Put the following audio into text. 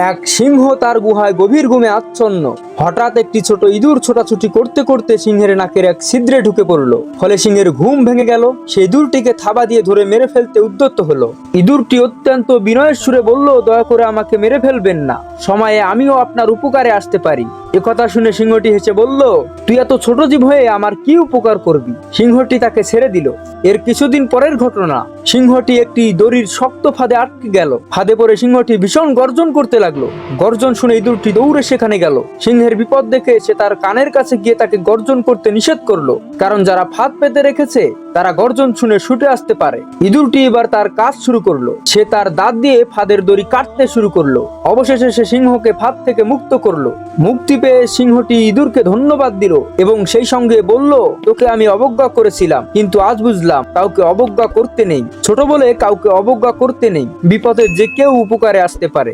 এক সিংহ তার গুহায় গভীর ঘুমে আচ্ছন্ন। হঠাৎ একটি ছোট ইঁদুর ছোটাছুটি করতে করতে সিংহের নাকের এক ছিদ্রে ঢুকে পড়ল। ফলে সিংহের ঘুম ভেঙে গেল। সেই ইঁদুরটিকে থাবা দিয়ে ধরে মেরে ফেলতে উদ্যত হলো। ইঁদুরটি অত্যন্ত বিনয়ের সুরে বলল, দয়া করে আমাকে মেরে ফেলবেন না, সময়ে আমিও আপনার উপকারে আসতে পারি। একথা শুনে সিংহটি হেসে বলল, তুই এত ছোট জীব হয়ে আমার কি উপকার করবি? সিংহটি তাকে ছেড়ে দিল। এর কিছুদিন পরের ঘটনা, সিংহটি একটি দড়ির শক্ত ফাঁদে আটকে গেল। ফাঁদে পড়ে সিংহটি ভীষণ গর্জন করতে লাগলো। গর্জন শুনে ইঁদুরটি দৌড়ে সেখানে গেল। সিংহের বিপদ দেখে সে তার কানের কাছে গিয়ে তাকে গর্জন করতে নিষেধ করলো, কারণ যারা ফাঁদ পেতে রেখেছে তারা গর্জন শুনে ছুটে আসতে পারে। ইঁদুরটি এবার তার কাজ শুরু করলো। সে তার দাঁত দিয়ে ফাঁদের দড়ি কাটতে শুরু করলো। অবশেষে সে সিংহকে ফাঁদ থেকে মুক্ত করলো। মুক্তি পেয়ে সিংহটি ইঁদুরকে ধন্যবাদ দিল এবং সেই সঙ্গে বলল, তোকে আমি অবজ্ঞা করেছিলাম, কিন্তু আজ বুঝলাম কাউকে অবজ্ঞা করতে নেই। ছোট বলে কাউকে অবজ্ঞা করতে নেই। বিপদে যে কেউ উপকারে আসতে পারে।